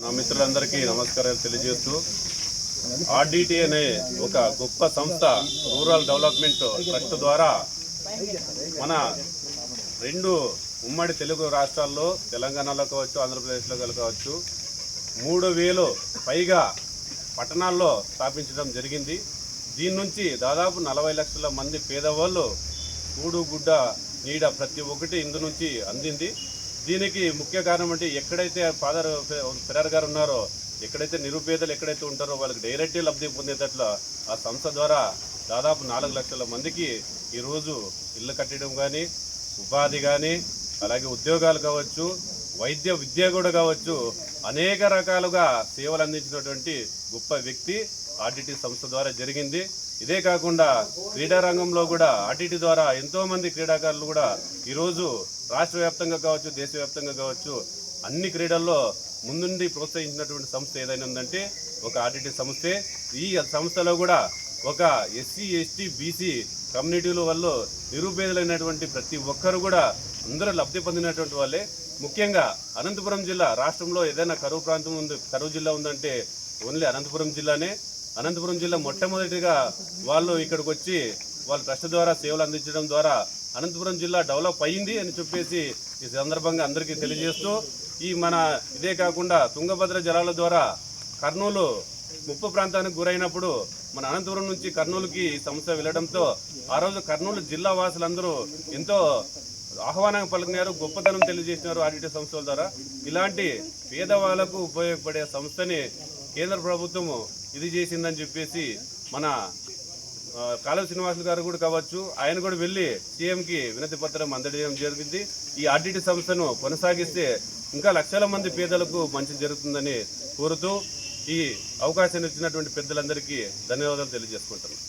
నా మిత్రులందరికీ నమస్కారాలు తెలియజేస్తూ ఆర్డిటి అనే ఒక గొప్ప సంస్థ రూరల్ డెవలప్మెంట్ ట్రస్ట్ ద్వారా మన రెండు ఉమ్మడి తెలుగు రాష్ట్రాల్లో తెలంగాణలో కావచ్చు, ఆంధ్రప్రదేశ్లో కావచ్చు 3000 పైగా పట్టణాల్లో స్థాపించడం జరిగింది. దీని నుంచి దాదాపు 40 లక్షల మంది పేదవాళ్ళు కూడు గుడ్డ నీడ ప్రతి ఒక్కటి ఇందు నుంచి అందింది. దీనికి ముఖ్య కారణం అంటే ఎక్కడైతే ఫాదర్ ఫెరార్ గారు ఉన్నారో, ఎక్కడైతే నిరుపేదలు ఎక్కడైతే ఉంటారో వాళ్ళకి డైరెక్ట్ లబ్ధి పొందేటట్లు ఆ సంస్థ ద్వారా దాదాపు 4 లక్షల మందికి ఈరోజు ఇల్లు కట్టడం కానీ, ఉపాధి కానీ, అలాగే ఉద్యోగాలు కావచ్చు, వైద్య విద్య కూడా కావచ్చు, అనేక రకాలుగా సేవలు అందించినటువంటి గొప్ప వ్యక్తి ఆర్డిటి సంస్థ ద్వారా జరిగింది. ఇదే కాకుండా క్రీడా రంగంలో కూడా ఆర్డిటి ద్వారా ఎంతోమంది క్రీడాకారులు కూడా ఈరోజు రాష్ట్ర వ్యాప్తంగా కావచ్చు, దేశవ్యాప్తంగా కావచ్చు అన్ని క్రీడల్లో ముందుండి ప్రోత్సహించినటువంటి సంస్థ ఏదైనా ఉందంటే ఒక ఆర్డిటి సంస్థే. ఈ సంస్థలో కూడా ఒక ఎస్సీ, ఎస్టీ, బీసీ కమ్యూనిటీల వల్ల నిరుపేదలైనటువంటి ప్రతి ఒక్కరు కూడా అందరూ లబ్ధి పొందినటువంటి వాళ్ళే. ముఖ్యంగా అనంతపురం జిల్లా రాష్ట్రంలో ఏదైనా కరువు ప్రాంతం ఉంది, కరువు జిల్లా ఉందంటే ఓన్లీ అనంతపురం జిల్లానే. అనంతపురం జిల్లా మొట్టమొదటిగా వాళ్ళు ఇక్కడికి వచ్చి వాళ్ళ ట్రస్ట్ ద్వారా సేవలు అందించడం ద్వారా అనంతపురం జిల్లా డెవలప్ అయ్యింది అని చెప్పేసి ఈ సందర్భంగా అందరికీ తెలియజేస్తూ, ఇదే కాకుండా తుంగభద్ర జలాల ద్వారా కర్నూలు ముప్పు ప్రాంతానికి గురైనప్పుడు మన అనంతపురం నుంచి కర్నూలుకి సంస్థ వెళ్లడంతో ఆ రోజు కర్నూలు జిల్లా వాసులందరూ ఎంతో ఆహ్వానం పలికినారు, గొప్పతనం తెలియజేసినారు ఆర్డిటి సంస్థల ద్వారా. ఇలాంటి పేదవాళ్లకు ఉపయోగపడే సంస్థని కేంద్ర ప్రభుత్వం ఇది చేసిందని చెప్పేసి మన కాలువ శ్రీనివాసులు గారు కూడా కావచ్చు, ఆయన కూడా వెళ్ళి సీఎంకి వినతి పత్రం అందజేయడం జరిగింది. ఈ ఆర్డిటి సంస్థను కొనసాగిస్తే ఇంకా లక్షల మంది పేదలకు మంచి జరుగుతుందని కోరుతూ ఈ అవకాశాన్ని ఇచ్చినటువంటి పెద్దలందరికీ ధన్యవాదాలు తెలియజేసుకుంటున్నాను.